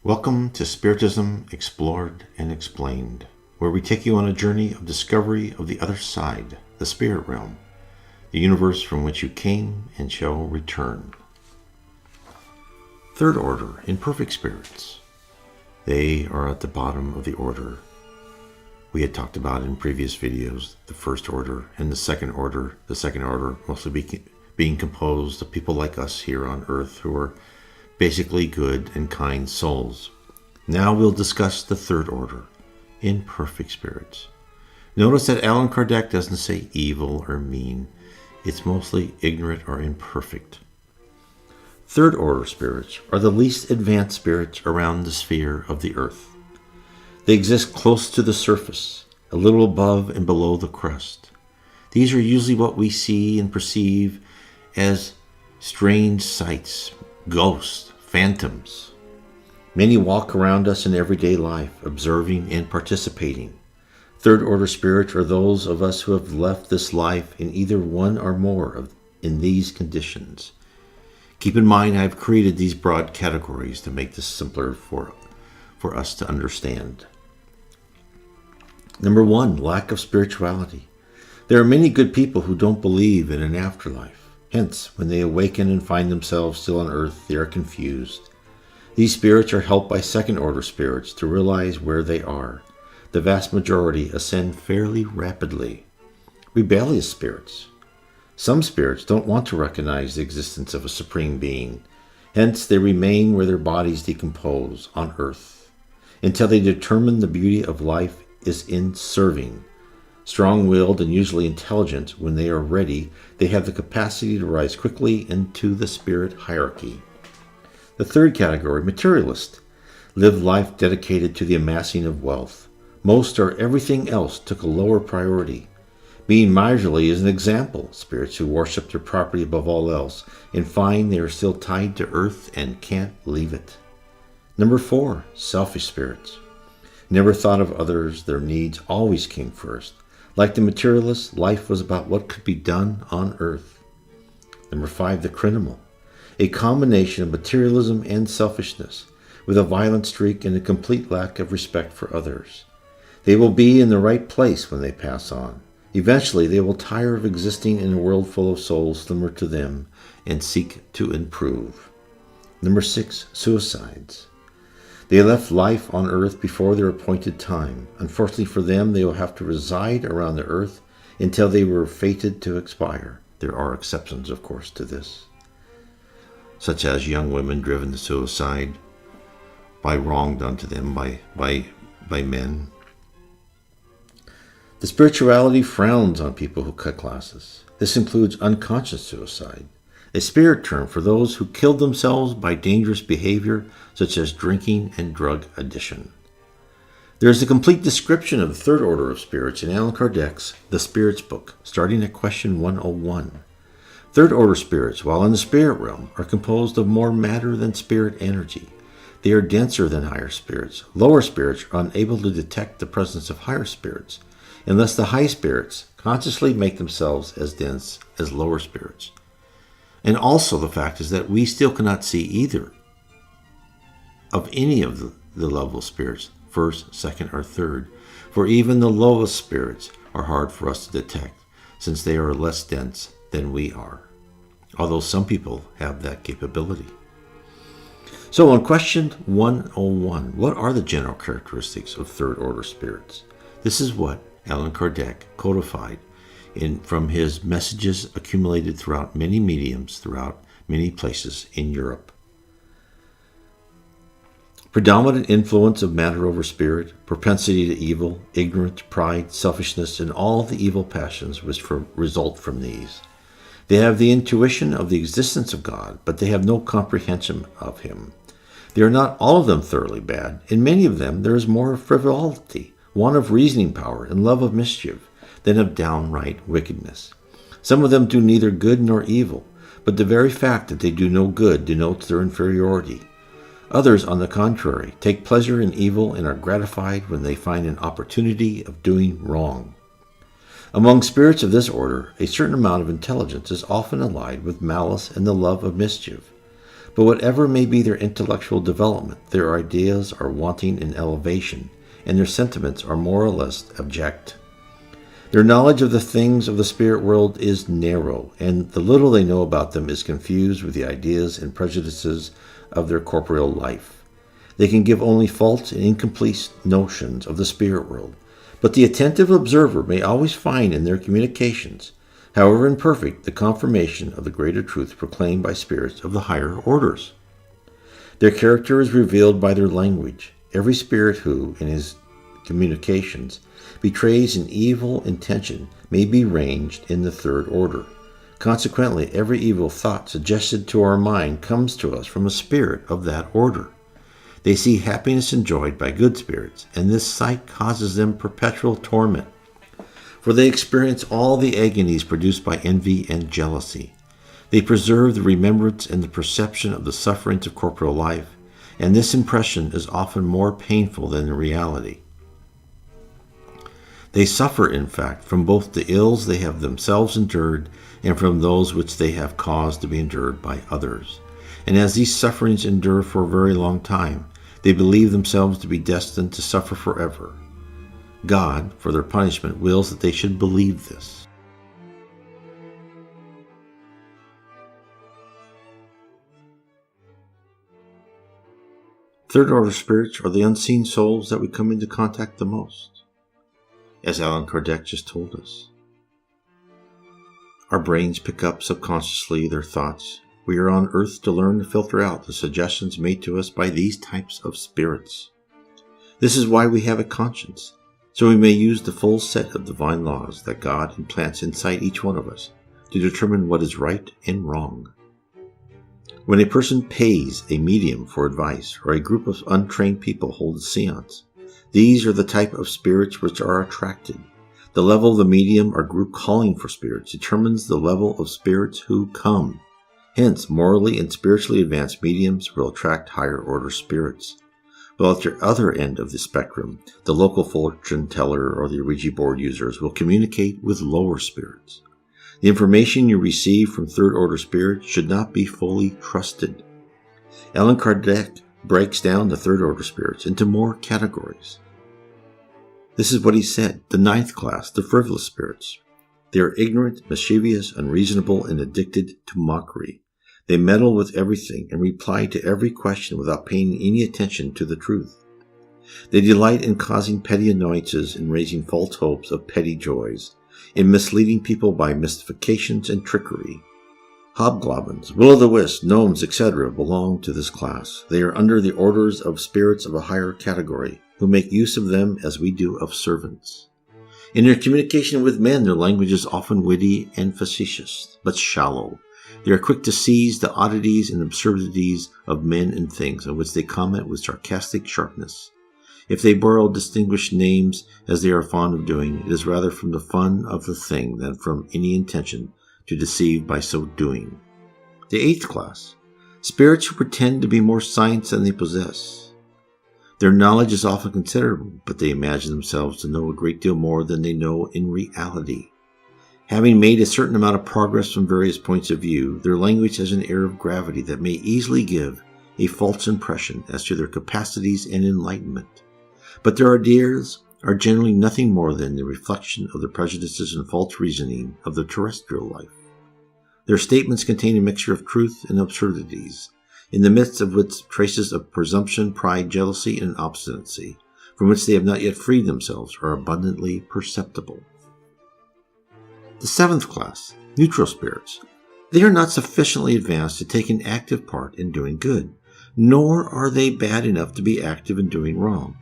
Welcome to Spiritism Explored and Explained, where we take you on a journey of discovery of the other side, the spirit realm, the universe from which you came and shall return. Third order, imperfect spirits. They are at the bottom of the order. We had talked about in previous videos the first order and the second order. The second order mostly being composed of people like us here on Earth who are basically good and kind souls. Now we'll discuss the third order, imperfect spirits. Notice that Allan Kardec doesn't say evil or mean. It's mostly ignorant or imperfect. Third order spirits are the least advanced spirits around the sphere of the earth. They exist close to the surface, a little above and below the crust. These are usually what we see and perceive as strange sights, ghosts, phantoms. Many walk around us in everyday life, observing and participating. Third order spirits are those of us who have left this life in either one or more in these conditions. Keep in mind, I've created these broad categories to make this simpler for us to understand. Number 1, lack of spirituality. There are many good people who don't believe in an afterlife. Hence, when they awaken and find themselves still on earth, they are confused. These spirits are helped by second-order spirits to realize where they are. The vast majority ascend fairly rapidly. Rebellious spirits. Some spirits don't want to recognize the existence of a supreme being. Hence, they remain where their bodies decompose, on earth, until they determine the beauty of life is in serving. Strong-willed and usually intelligent, when they are ready, they have the capacity to rise quickly into the spirit hierarchy. The third category, materialist, live life dedicated to the amassing of wealth. Most or everything else took a lower priority. Being miserly is an example, spirits who worship their property above all else and find they are still tied to earth and can't leave it. Number 4, selfish spirits. Never thought of others, their needs always came first. Like the materialist, life was about what could be done on earth. Number 5, the criminal. A combination of materialism and selfishness, with a violent streak and a complete lack of respect for others. They will be in the right place when they pass on. Eventually, they will tire of existing in a world full of souls similar to them and seek to improve. Number 6, suicides. They left life on earth before their appointed time. Unfortunately for them, they will have to reside around the earth until they were fated to expire. There are exceptions, of course, to this, such as young women driven to suicide by wrong done to them by men. The spirituality frowns on people who cut classes. This includes unconscious suicide, a spirit term for those who killed themselves by dangerous behavior such as drinking and drug addiction. There is a complete description of the third order of spirits in Allan Kardec's The Spirits book, starting at question 101. Third order spirits, while in the spirit realm, are composed of more matter than spirit energy. They are denser than higher spirits. Lower spirits are unable to detect the presence of higher spirits, unless the high spirits consciously make themselves as dense as lower spirits. And also the fact is that we still cannot see either of any of the level of spirits, first, second, or third, for even the lowest spirits are hard for us to detect, since they are less dense than we are, although some people have that capability. So on question 101, what are the general characteristics of third order spirits? This is what Allan Kardec codified from his messages accumulated throughout many mediums, throughout many places in Europe. Predominant influence of matter over spirit, propensity to evil, ignorance, pride, selfishness, and all the evil passions which result from these. They have the intuition of the existence of God, but they have no comprehension of him. They are not all of them thoroughly bad. In many of them there is more frivolity, want of reasoning power, and love of mischief than of downright wickedness. Some of them do neither good nor evil, but the very fact that they do no good denotes their inferiority. Others, on the contrary, take pleasure in evil and are gratified when they find an opportunity of doing wrong. Among spirits of this order, a certain amount of intelligence is often allied with malice and the love of mischief. But whatever may be their intellectual development, their ideas are wanting in elevation, and their sentiments are more or less abject. Their knowledge of the things of the spirit world is narrow, and the little they know about them is confused with the ideas and prejudices of their corporeal life. They can give only false and incomplete notions of the spirit world, but the attentive observer may always find in their communications, however imperfect, the confirmation of the greater truth proclaimed by spirits of the higher orders. Their character is revealed by their language. Every spirit who, in his communications, betrays an evil intention may be ranged in the third order. Consequently, every evil thought suggested to our mind comes to us from a spirit of that order. They see happiness enjoyed by good spirits, and this sight causes them perpetual torment, for they experience all the agonies produced by envy and jealousy. They preserve the remembrance and the perception of the sufferings of corporeal life, and this impression is often more painful than the reality. They suffer, in fact, from both the ills they have themselves endured and from those which they have caused to be endured by others. And as these sufferings endure for a very long time, they believe themselves to be destined to suffer forever. God, for their punishment, wills that they should believe this. Third order spirits are the unseen souls that we come into contact the most, as Allan Kardec just told us. Our brains pick up subconsciously their thoughts. We are on earth to learn to filter out the suggestions made to us by these types of spirits. This is why we have a conscience, so we may use the full set of divine laws that God implants inside each one of us to determine what is right and wrong. When a person pays a medium for advice, or a group of untrained people hold a seance, these are the type of spirits which are attracted. The level of the medium or group calling for spirits determines the level of spirits who come. Hence, morally and spiritually advanced mediums will attract higher order spirits. While at the other end of the spectrum, the local fortune teller or the Ouija board users will communicate with lower spirits. The information you receive from third order spirits should not be fully trusted. Allan Kardec breaks down the third order spirits into more categories. This is what he said: the ninth class, the frivolous spirits. They are ignorant, mischievous, unreasonable, and addicted to mockery. They meddle with everything and reply to every question without paying any attention to the truth. They delight in causing petty annoyances and raising false hopes of petty joys, in misleading people by mystifications and trickery. Hobgoblins, will-o'-the-wisp, gnomes, etc. belong to this class. They are under the orders of spirits of a higher category, who make use of them as we do of servants. In their communication with men, their language is often witty and facetious, but shallow. They are quick to seize the oddities and absurdities of men and things, on which they comment with sarcastic sharpness. If they borrow distinguished names, as they are fond of doing, it is rather from the fun of the thing than from any intention to deceive by so doing. The eighth class, spirits who pretend to be more science than they possess. Their knowledge is often considerable, but they imagine themselves to know a great deal more than they know in reality. Having made a certain amount of progress from various points of view, their language has an air of gravity that may easily give a false impression as to their capacities and enlightenment. But their ideas are generally nothing more than the reflection of the prejudices and false reasoning of the terrestrial life. Their statements contain a mixture of truth and absurdities, in the midst of which traces of presumption, pride, jealousy, and obstinacy, from which they have not yet freed themselves, are abundantly perceptible. The seventh class, neutral spirits. They are not sufficiently advanced to take an active part in doing good, nor are they bad enough to be active in doing wrong.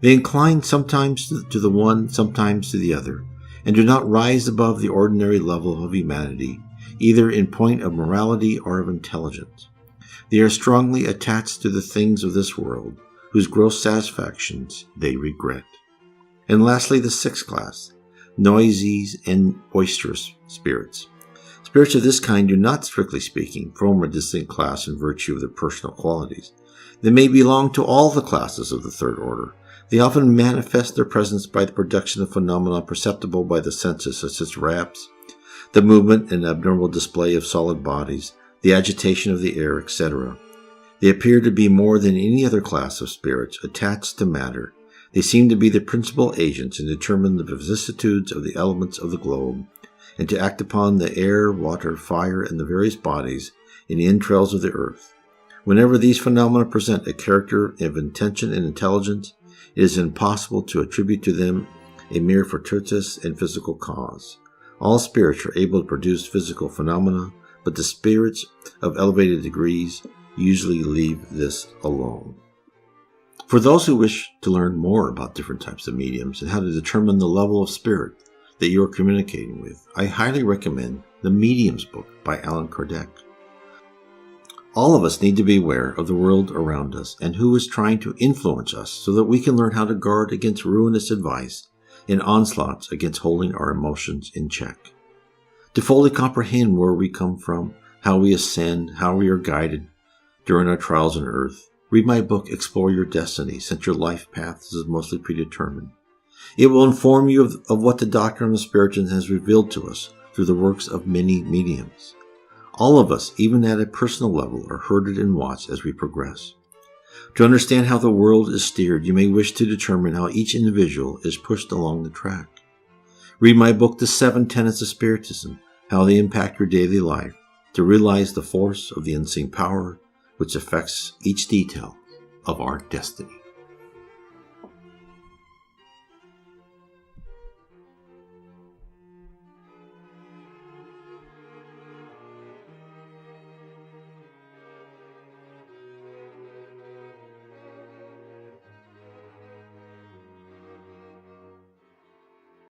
They incline sometimes to the one, sometimes to the other, and do not rise above the ordinary level of humanity, either in point of morality or of intelligence. They are strongly attached to the things of this world, whose gross satisfactions they regret. And lastly, the sixth class, noisy and boisterous spirits. Spirits of this kind do not, strictly speaking, form a distinct class in virtue of their personal qualities. They may belong to all the classes of the third order. They often manifest their presence by the production of phenomena perceptible by the senses, such as raps, the movement and abnormal display of solid bodies, the agitation of the air, etc. They appear to be more than any other class of spirits attached to matter. They seem to be the principal agents and determine the vicissitudes of the elements of the globe, and to act upon the air, water, fire, and the various bodies in the entrails of the earth. Whenever these phenomena present a character of intention and intelligence, it is impossible to attribute to them a mere fortuitous and physical cause. All spirits are able to produce physical phenomena, but the spirits of elevated degrees usually leave this alone. For those who wish to learn more about different types of mediums and how to determine the level of spirit that you are communicating with, I highly recommend the Medium's book by Allan Kardec. All of us need to be aware of the world around us and who is trying to influence us so that we can learn how to guard against ruinous advice and onslaughts against holding our emotions in check. To fully comprehend where we come from, how we ascend, how we are guided during our trials on earth, read my book, Explore Your Destiny, since your life path is mostly predetermined. It will inform you of what the doctrine of Spiritism has revealed to us through the works of many mediums. All of us, even at a personal level, are herded and watched as we progress. To understand how the world is steered, you may wish to determine how each individual is pushed along the track. Read my book, The 7 Tenets of Spiritism, how they impact your daily life, to realize the force of the unseen power which affects each detail of our destiny.